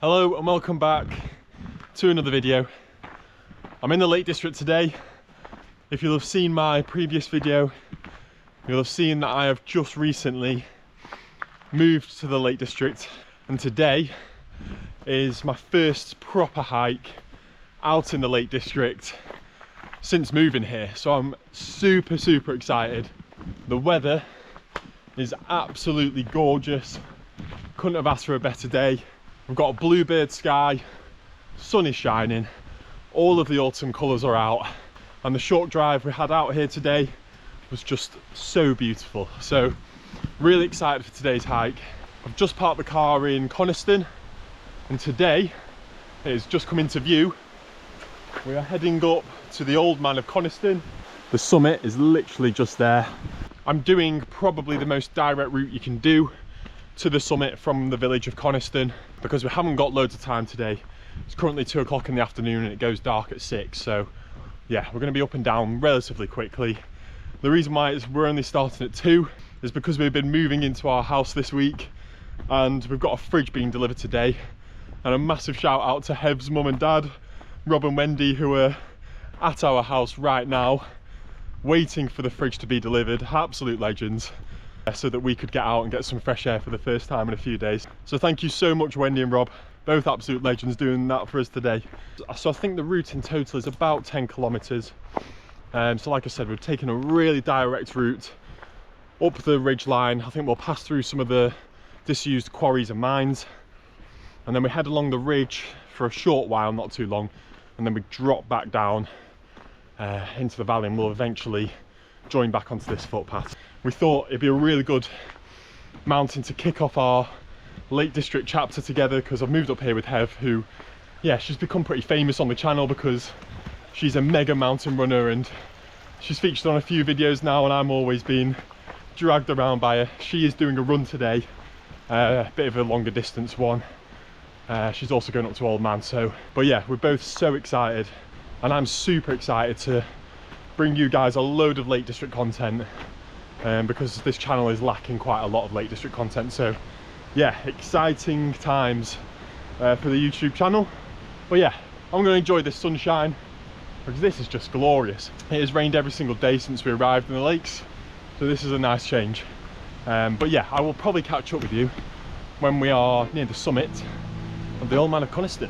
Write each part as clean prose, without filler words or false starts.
Hello and welcome back to another video. I'm in the Lake District today. If you'll have seen my previous video, you'll have seen that I have just recently moved to the Lake District, and today is my first proper hike out in the Lake District since moving here. So I'm super excited. The weather is absolutely gorgeous. Couldn't have asked for a better day. We've got a bluebird sky, sun is shining, all of the autumn colours are out, and the short drive we had out here today was just so beautiful. So really excited for today's hike. I've just parked the car in CONISTON, and today it has just come into view. We are heading up to the old man of CONISTON. The summit is literally just there. I'm doing probably the most direct route you can do to the summit from the village of CONISTON, because we haven't got loads of time today. It's currently 2 o'clock in the afternoon and it goes dark at 6, so yeah, we're going to be up and down relatively quickly. The reason why we're only starting at 2 is because we've been moving into our house this week and we've got a fridge being delivered today. And a massive shout out to Hev's mum and dad, Rob and Wendy, who are at our house right now waiting for the fridge to be delivered. Absolute legends. So that we could get out and get some fresh air for the first time in a few days. So thank you so much, Wendy and Rob, both absolute legends doing that for us today. So I think the route in total is about 10 kilometers. So like I said, we've taken a really direct route up the ridge line. I think we'll pass through some of the disused quarries and mines, and then we head along the ridge for a short while, not too long, and then we drop back down into the valley, and we'll eventually join back onto this footpath. We thought it'd be a really good mountain to kick off our Lake District chapter together, because I've moved up here with Hev, who, yeah, she's become pretty famous on the channel because she's a mega mountain runner and she's featured on a few videos now, and I'm always being dragged around by her. She is doing a run today, a bit of a longer distance one. She's also going up to Old Man, but yeah, we're both so excited, and I'm super excited to bring you guys a load of Lake District content, because this channel is lacking quite a lot of Lake District content. So yeah, exciting times for the YouTube channel. But yeah, I'm going to enjoy this sunshine because this is just glorious. It has rained every single day since we arrived in the lakes, so this is a nice change. But yeah, I will probably catch up with you when we are near the summit of the old man of CONISTON.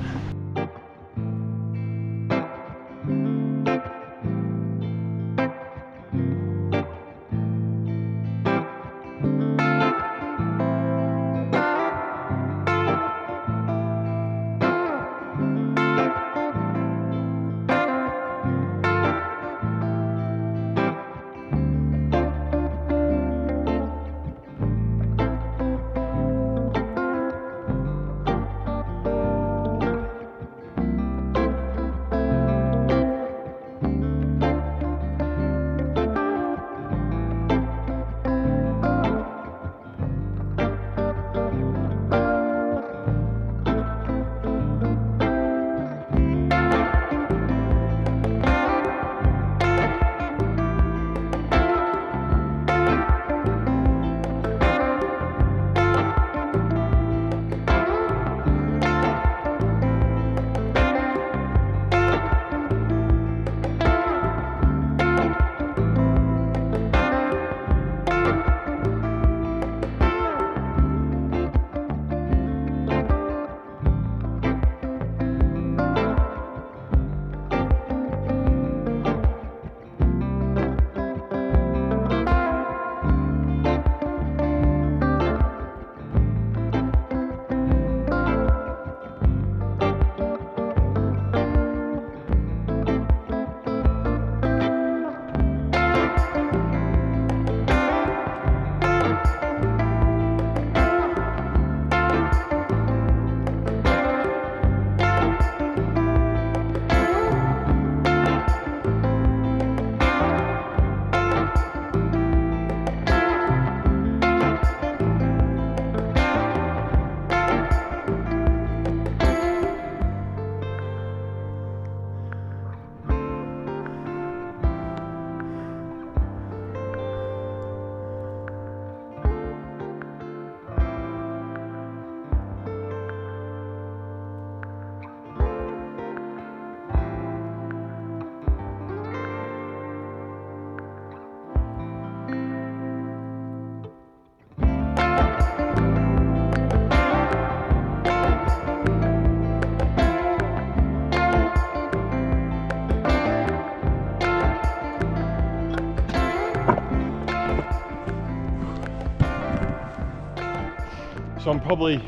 So I'm probably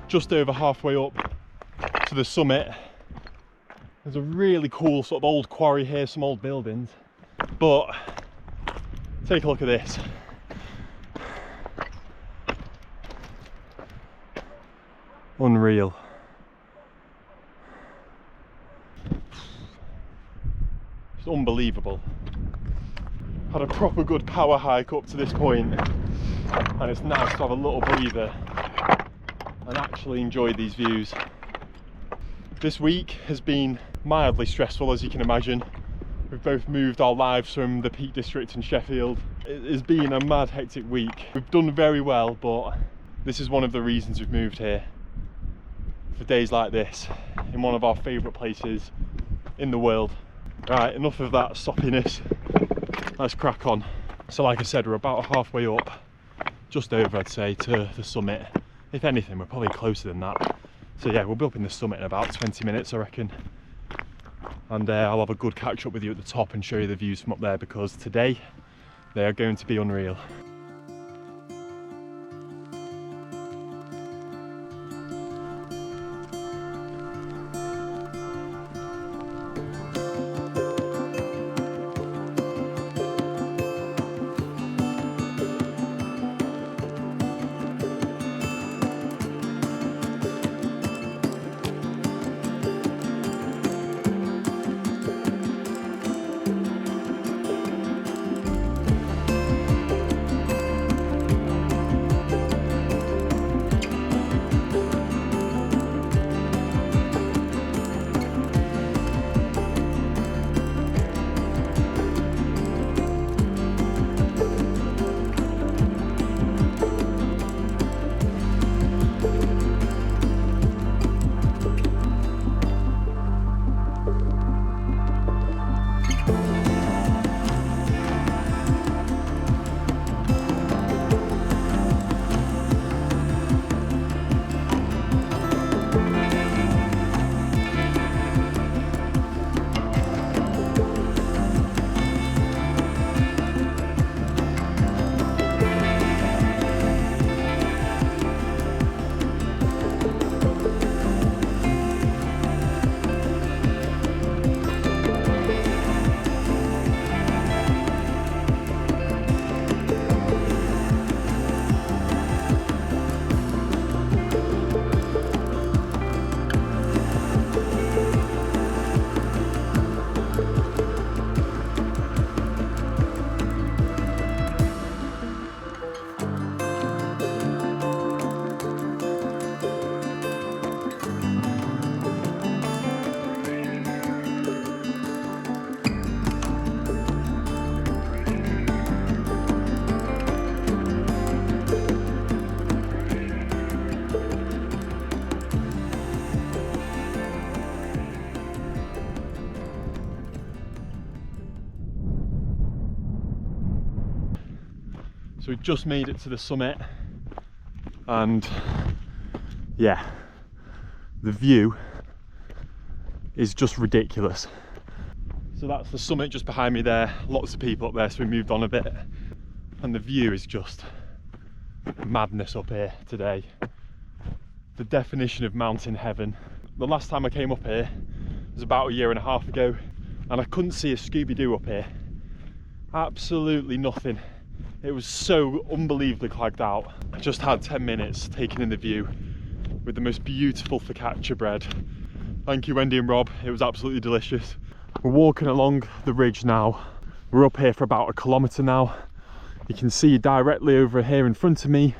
just over halfway up to the summit. There's a really cool sort of old quarry here, some old buildings, but take a look at this. Unreal. It's unbelievable. Had a proper good power hike up to this point, and it's nice to have a little breather and actually enjoy these views. This week has been mildly stressful, as you can imagine. We've both moved our lives from the Peak District in Sheffield. It has been a mad hectic week. We've done very well, but this is one of the reasons we've moved here. For days like this, in one of our favourite places in the world. Right, enough of that soppiness. Let's crack on. So like I said, we're about halfway up, just over I'd say, to the summit. If anything, we're probably closer than that. So yeah, we'll be up in the summit in about 20 minutes, I reckon. And I'll have a good catch up with you at the top and show you the views from up there, because today they are going to be unreal. So we just made it to the summit, and yeah, the view is just ridiculous. So that's the summit just behind me there, lots of people up there, so we moved on a bit, and the view is just madness up here today. The definition of mountain heaven. The last time I came up here was about 1.5 years ago, and I couldn't see a Scooby-Doo up here. Absolutely nothing. It was so unbelievably clagged out. I just had 10 minutes taking in the view with the most beautiful focaccia bread. Thank you, Wendy and Rob, it was absolutely delicious. We're walking along the ridge now. We're up here for about 1 kilometre now. You can see directly over here in front of me,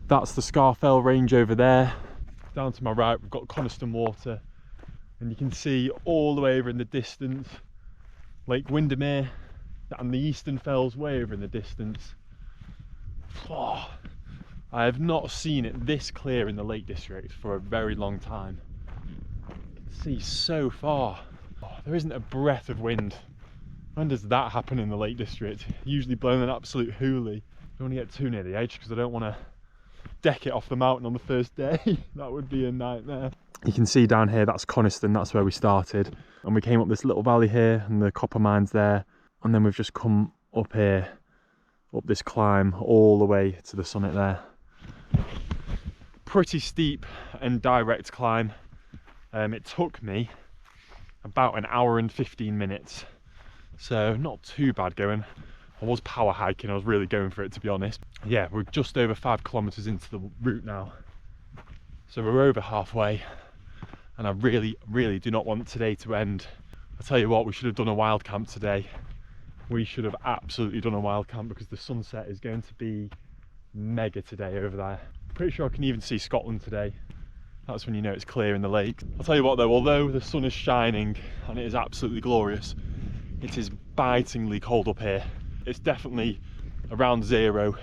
that's the Scafell range over there. Down to my right, we've got Coniston water, and you can see all the way over in the distance Lake Windermere and the Eastern Fells way over in the distance. Oh, I have not seen it this clear in the Lake District for a very long time. You can see so far. Oh, there isn't a breath of wind. When does that happen in the Lake District? Usually blowing an absolute hoolie. Don't want to get too near the edge because I don't want to deck it off the mountain on the first day. That would be a nightmare. You can see down here, that's Coniston, that's where we started. And we came up this little valley here and the copper mines there. And then we've just come up here, up this climb all the way to the summit there. pretty steep and direct climb. It took me about an hour and 15 minutes, so not too bad going. I was power hiking, I was really going for it, to be honest. Yeah, we're just over 5 kilometers into the route now, so we're over halfway, and I really do not want today to end. I tell you what, we should have done a wild camp today. We should have absolutely done a wild camp, because the sunset is going to be mega today over there. Pretty sure I can even see Scotland today. That's when you know it's clear in the lake. I'll tell you what though, although the sun is shining and it is absolutely glorious, it is bitingly cold up here. It's definitely around 0,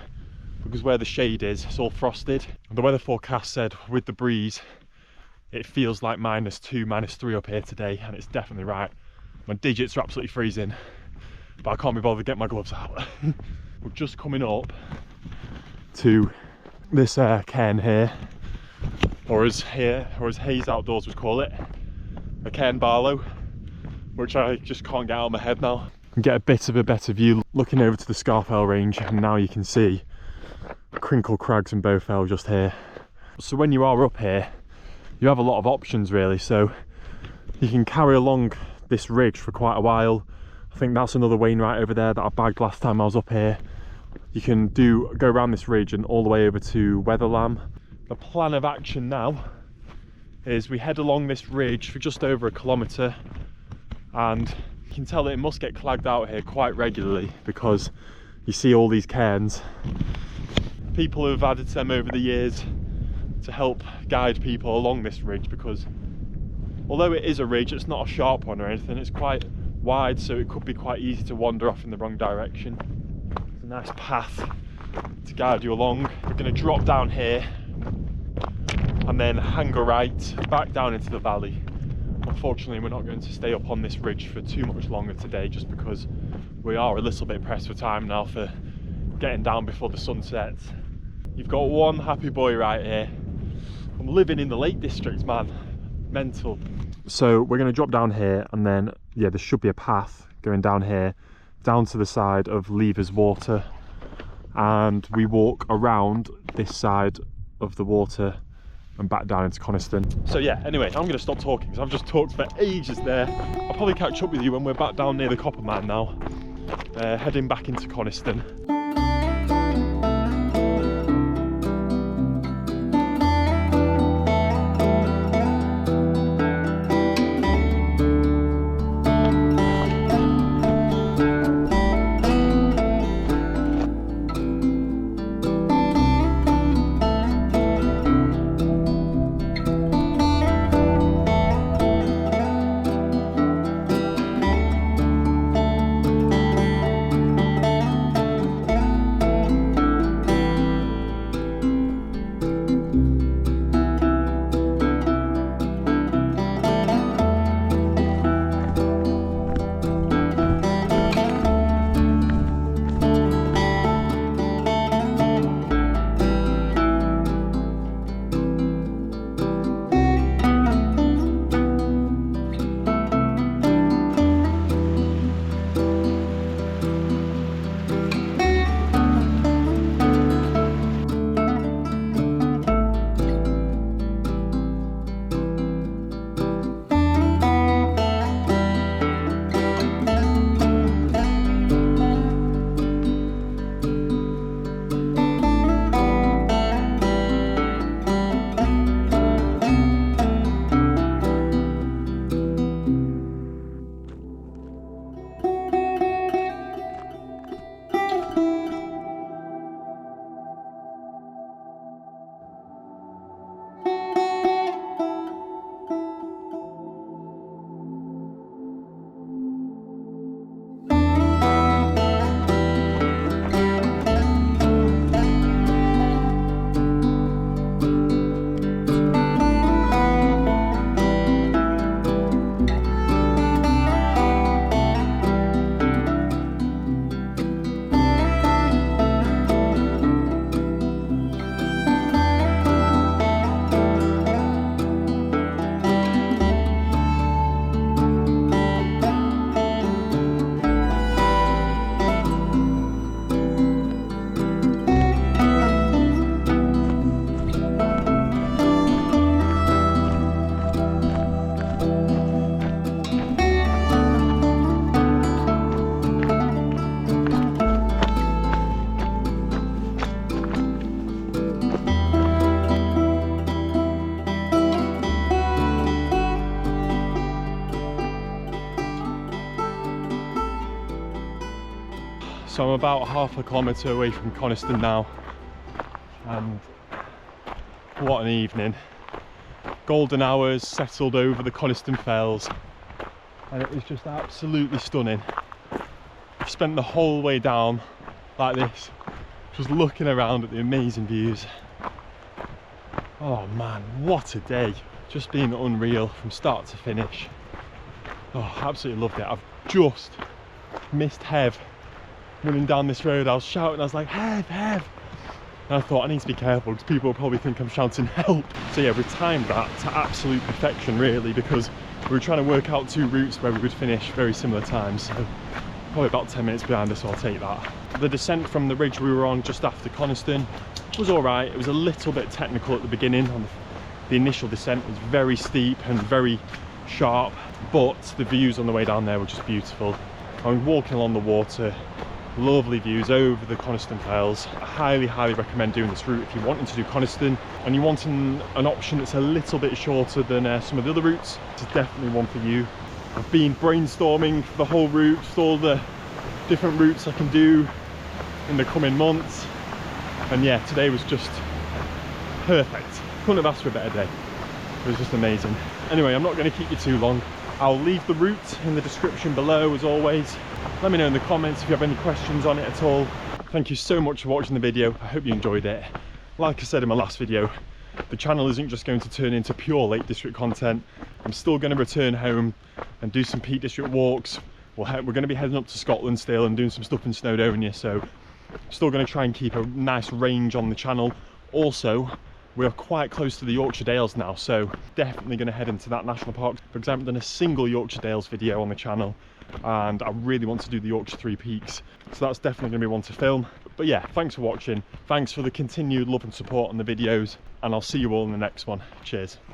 because where the shade is, it's all frosted. And the weather forecast said with the breeze, it feels like -2, -3 up here today, and it's definitely right. My digits are absolutely freezing, but I can't be bothered to get my gloves out. We're just coming up to this cairn here, or as Hayes Outdoors would call it, a cairn Barlow, which I just can't get out of my head now. And get a bit of a better view looking over to the Scafell range, and now you can see Crinkle Crags and Bowfell just here. So when you are up here, you have a lot of options really, so you can carry along this ridge for quite a while. I think that's another Wainwright over there that I bagged last time I was up here. You can go around this ridge and all the way over to Weatherlam. The plan of action now is we head along this ridge for just over 1 kilometre, and you can tell that it must get clagged out here quite regularly, because you see all these cairns. People have added them over the years to help guide people along this ridge, because although it is a ridge, it's not a sharp one or anything, it's quite wide, so it could be quite easy to wander off in the wrong direction. It's a nice path to guide you along. We're going to drop down here and then hang a right back down into the valley. Unfortunately, we're not going to stay up on this ridge for too much longer today, just because we are a little bit pressed for time now for getting down before the sun sets. You've got one happy boy right here. I'm living in the Lake District, man. Mental. So we're going to drop down here, and then yeah, there should be a path going down here down to the side of Levers Water, and we walk around this side of the water and back down into Coniston. So yeah, anyway, I'm going to stop talking because I've just talked for ages there. I'll probably catch up with you when we're back down near the copper mine now, heading back into Coniston. So I'm about half a kilometre away from Coniston now, and what an evening. Golden hours settled over the Coniston Fells, and it was just absolutely stunning. I've spent the whole way down like this, just looking around at the amazing views. Oh man, what a day. Just been unreal from start to finish. Oh, absolutely loved it. I've just missed Hev running down this road. I was shouting, I was like, Hev, Hev. And I thought, I need to be careful because people will probably think I'm shouting help. So yeah, we timed that to absolute perfection really, because we were trying to work out 2 routes where we would finish very similar times. So probably about 10 minutes behind us, so I'll take that. The descent from the ridge we were on just after Coniston was all right. It was a little bit technical at the beginning. The initial descent was very steep and very sharp, but the views on the way down there were just beautiful. I was walking along the water, lovely views over the Coniston Fells. I highly recommend doing this route if you're wanting to do Coniston and you want an option that's a little bit shorter than some of the other routes. This is definitely one for you. I've been brainstorming for the whole route, just all the different routes I can do in the coming months, and yeah, today was just perfect. Couldn't have asked for a better day. It was just amazing. Anyway, I'm not going to keep you too long. I'll leave the route in the description below as always. Let me know in the comments if you have any questions on it at all. Thank you so much for watching the video. I hope you enjoyed it. Like I said in my last video, the channel isn't just going to turn into pure Lake District content. I'm still going to return home and do some Peak District walks. We're going to be heading up to Scotland still and doing some stuff in Snowdonia, so I'm still going to try and keep a nice range on the channel. Also, we're quite close to the Yorkshire Dales now, so definitely going to head into that national park. For example, I've done a single Yorkshire Dales video on the channel, and I really want to do the Yorkshire Three Peaks, so that's definitely going to be one to film. But yeah, thanks for watching. Thanks for the continued love and support on the videos, and I'll see you all in the next one. Cheers.